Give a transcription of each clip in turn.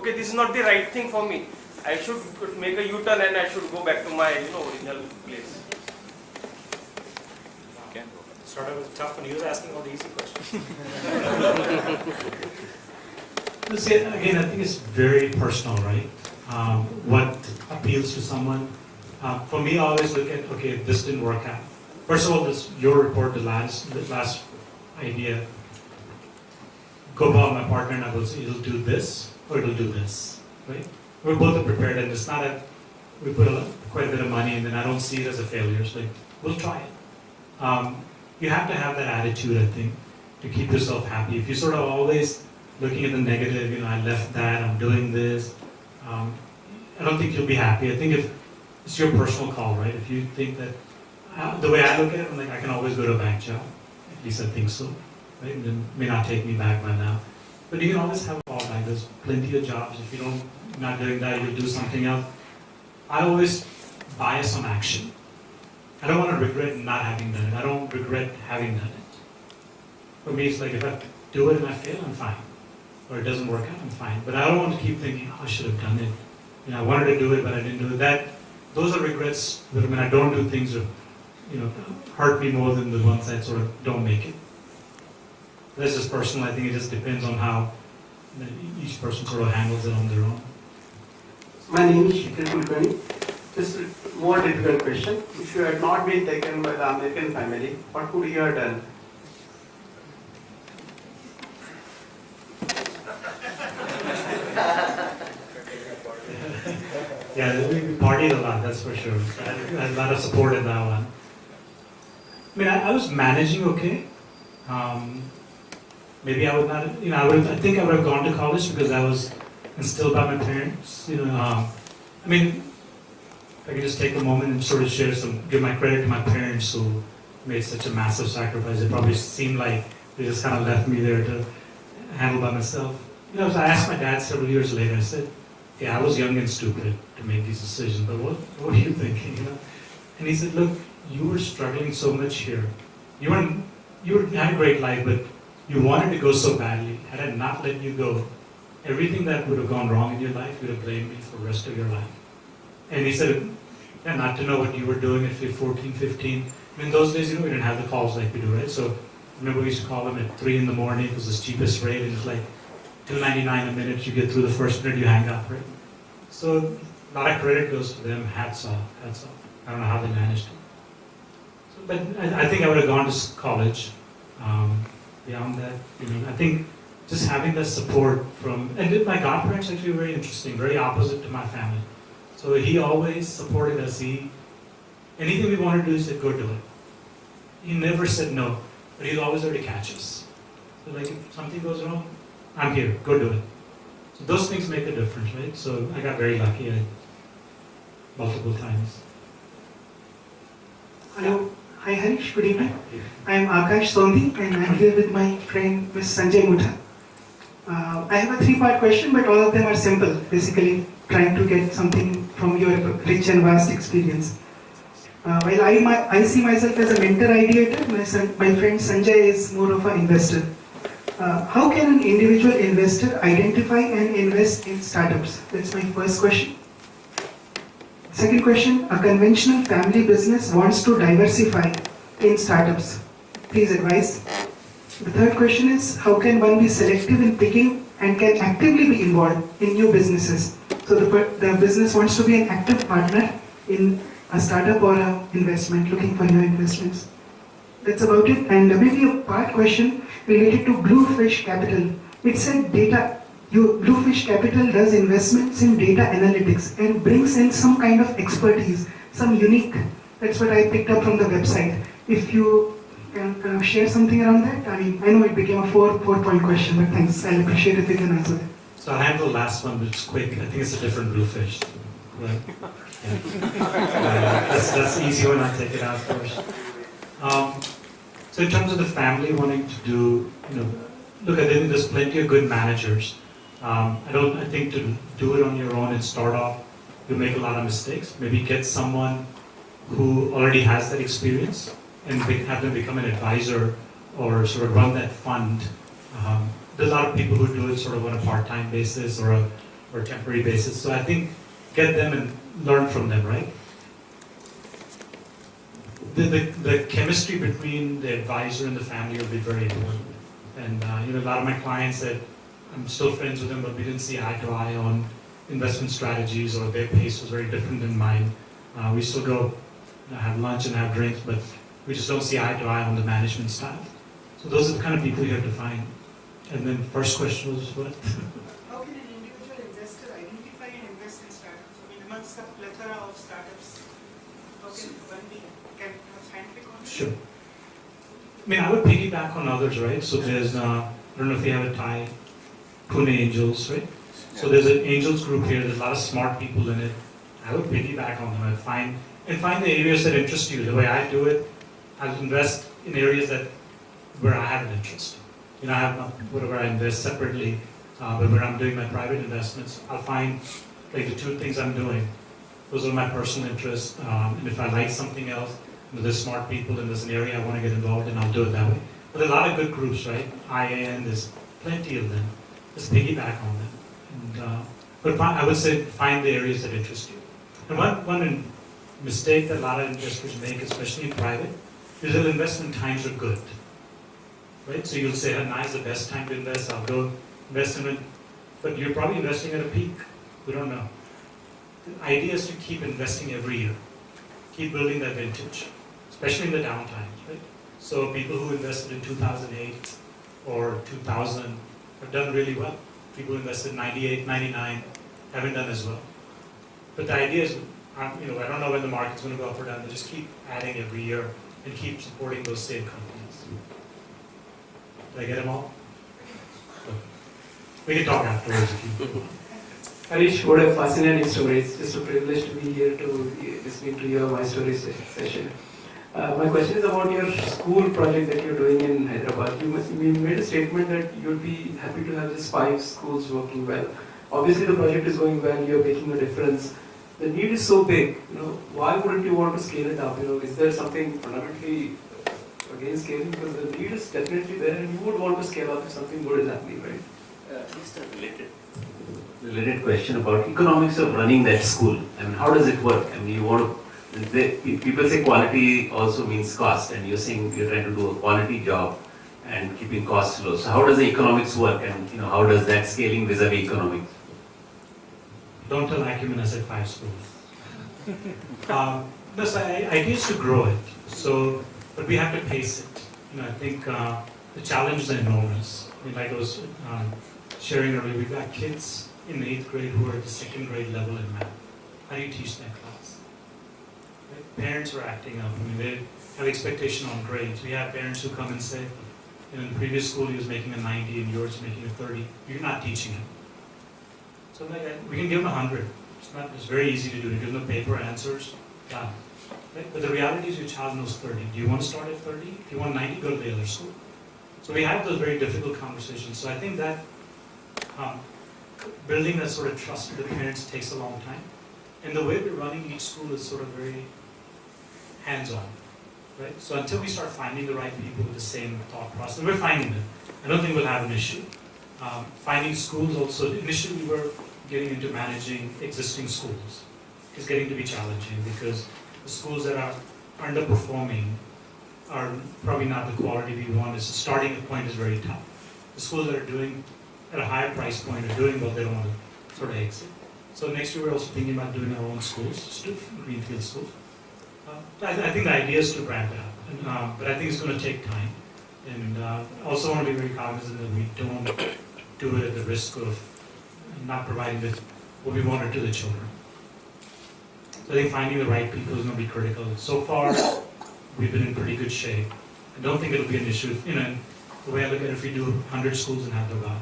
okay, this is not the right thing for me. I should make a U-turn and I should go back to my original place. Okay. Started with tough and he was asking all the easy questions. See, again, I think it's very personal, right? What appeals to someone. For me, I always look at, okay, this didn't work out. First of all, your report, the last idea, go about my partner and I will say, it'll do this or it'll do this, right? We're both prepared, and it's not that we put quite a bit of money and then I don't see it as a failure. It's like, we'll try it. You have to have that attitude, I think, to keep yourself happy. If you're sort of always looking at the negative, I left that, I'm doing this, I don't think you'll be happy. I think if it's your personal call, right? If you think that, the way I look at it, I'm like, I can always go to a bank job. At least I think so, right? And it may not take me back by now. But you can always have a fallback. There's plenty of jobs. If you're not doing that, you'll do something else. I always bias on action. I don't want to regret not having done it. I don't regret having done it. For me, it's like if I do it and I fail, I'm fine. Or it doesn't work out, I'm fine. But I don't want to keep thinking, oh, I should have done it. I wanted to do it, but I didn't do it. Those are regrets that when I don't do things that hurt me more than the ones that sort of don't make it. That's just personal. I think it just depends on how each person sort of handles it on their own. My name is Shikar Kulkarni. Just a more difficult question. If you had not been taken by the American family, what would you have done? Yeah, we partied a lot, that's for sure. I had a lot of support in that one. I mean, I was managing okay. Maybe I would not, I think I would have gone to college because I was instilled by my parents. I mean, if I could just take a moment and sort of give my credit to my parents who made such a massive sacrifice. It probably seemed like they just kind of left me there to handle by myself. So I asked my dad several years later, I said, yeah, I was young and stupid to make these decisions, but what were you thinking? And he said, look, you were struggling so much here. You had a great life, but you wanted to go so badly. Had I not let you go, everything that would have gone wrong in your life, you would have blamed me for the rest of your life. And he said, yeah, not to know what you were doing at 14, 15. I mean, in those days, we didn't have the calls like we do, right? So I remember we used to call them at 3 in the morning. It was the cheapest rate, and it's like $2.99 a minute. You get through the first minute, you hang up, right? So a lot of credit goes to them. Hats off, hats off. I don't know how they managed it. So, but I think I would have gone to college. Beyond that, I think just having that support from, and my godparents actually were very interesting, very opposite to my family. So he always supported us. Anything we wanted to do, he said, go do it. He never said no, but he's always there to catch us. So like if something goes wrong, I'm here, go do it. So those things make a difference, right? So I got very lucky multiple times. Hello. Hi Harish, good evening. I am Akash Sondhi and I am here with my friend Ms. Sanjay Mutha. I have a 3-part question, but all of them are simple, basically trying to get something from your rich and vast experience. While I see myself as a mentor ideator, my friend Sanjay is more of an investor. How can an individual investor identify and invest in startups? That's my first question. Second question, a conventional family business wants to diversify in startups. Please advise. The third question is, how can one be selective in picking and can actively be involved in new businesses? So the business wants to be an active partner in a startup or an investment, looking for new investments. That's about it. And maybe a part question related to Bluefish Capital. It said Bluefish Capital does investments in data analytics and brings in some kind of expertise, some unique. That's what I picked up from the website. If you can share something around that. I mean, I know it became a four-point question, but thanks. I'll appreciate if you can answer that. So I'll handle the last one, but it's quick. I think it's a different Bluefish. Right? Yeah. That's the easy one. I'll take it out first. So in terms of the family wanting to do, look, I think there's plenty of good managers. I think to do it on your own and start off, you'll make a lot of mistakes. Maybe get someone who already has that experience and have them become an advisor or sort of run that fund. There's a lot of people who do it sort of on a part-time basis or or a temporary basis. So I think get them and learn from them, right? The chemistry between the advisor and the family will be very important. And a lot of my clients said, I'm still friends with them, but we didn't see eye to eye on investment strategies, or their pace was very different than mine. We still go have lunch and have drinks, but we just don't see eye to eye on the management style. So those are the kind of people you have to find. And then first question was what? How can an individual investor identify and invest in startups? I mean, amongst the plethora of startups, how can one be can have scientific on it? Sure. I mean, I would piggyback on others, right? So there's, I don't know if you have a tie, Pune Angels, right? So there's an angels group here. There's a lot of smart people in it. I would piggyback on them and find the areas that interest you. The way I do it, I'll invest in areas where I have an interest. I have whatever I invest separately, but when I'm doing my private investments, I'll find like the two things I'm doing. Those are my personal interests, and if I like something else, there's smart people and there's an area I want to get involved in, I'll do it that way. But there are a lot of good groups, right? IAN, there's plenty of them. Just piggyback on them. And, but I would say find the areas that interest you. And one mistake that a lot of investors make, especially in private, is that investment times are good. Right? So you'll say, now is the best time to invest, I'll go invest in it. But you're probably investing at a peak. We don't know. The idea is to keep investing every year. Keep building that vintage, especially in the down times, right? So people who invested in 2008 or 2000 have done really well. People who invested in 98, 99 haven't done as well. But the idea is, I don't know when the market's going to go up or down, but just keep adding every year and keep supporting those same companies. Did I get them all? We can talk afterwards if you. Harish, what a fascinating story. It's just a privilege to be here to listening to your My Story session. My question is about your school project that you're doing in Hyderabad. You made a statement that you'd be happy to have just 5 schools working well. Obviously the project is going well, you're making a difference. The need is so big, why wouldn't you want to scale it up? Is there something fundamentally against scaling? Because the need is definitely there and you would want to scale up if something good is happening, right? Just a related question about economics of running that school. I mean, how does it work? I mean, people say quality also means cost, and you're saying you're trying to do a quality job and keeping costs low. So how does the economics work, and how does that scaling vis-a-vis economics? Don't tell Acumen I said 5 schools. The idea is to grow it. So, but we have to pace it. I think the challenges are enormous. Like I was sharing earlier, we've got kids in the 8th grade who are at the 2nd grade level in math. How do you teach that class? Right? Parents are acting up. They have expectation on grades. We have parents who come and say, in the previous school he was making a 90 and yours making a 30. You're not teaching him. So we can give him 100. It's very easy to do. You give them the paper answers, done. Right? But the reality is your child knows 30. Do you want to start at 30? If you want 90, go to the other school. So we have those very difficult conversations. So I think that building that sort of trust with the parents takes a long time. And the way we're running each school is sort of very hands-on. Right? So until we start finding the right people with the same thought process, and we're finding them. I don't think we'll have an issue. Finding schools also, initially we were getting into managing existing schools. It's getting to be challenging because the schools that are underperforming are probably not the quality we want. So starting point is very tough. The schools that are doing at a higher price point are doing what they don't want to sort of exit. So next year we're also thinking about doing our own schools, greenfield schools. I think the idea is to ramp it up, but I think it's going to take time. And I also want to be very cognizant that we don't do it at the risk of not providing what we wanted to the children. So I think finding the right people is going to be critical. So far, we've been in pretty good shape. I don't think it'll be an issue. The way I look at it, if we do 100 schools in Hyderabad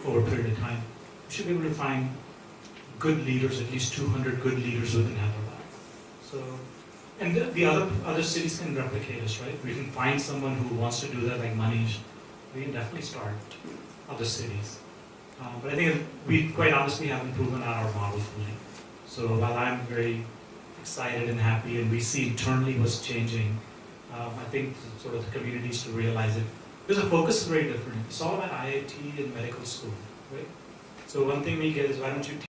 over a period of time, we should be able to find good leaders, at least 200 good leaders within Hyderabad. So, and the other cities can replicate us, right? We can find someone who wants to do that, like Manish. We can definitely start other cities. But I think we quite honestly haven't proven out our model fully. So while I'm very excited and happy, and we see internally what's changing, I think sort of the communities to realize it. Because the focus is very different. It's all about IIT and medical school, right? So one thing we get is, why don't you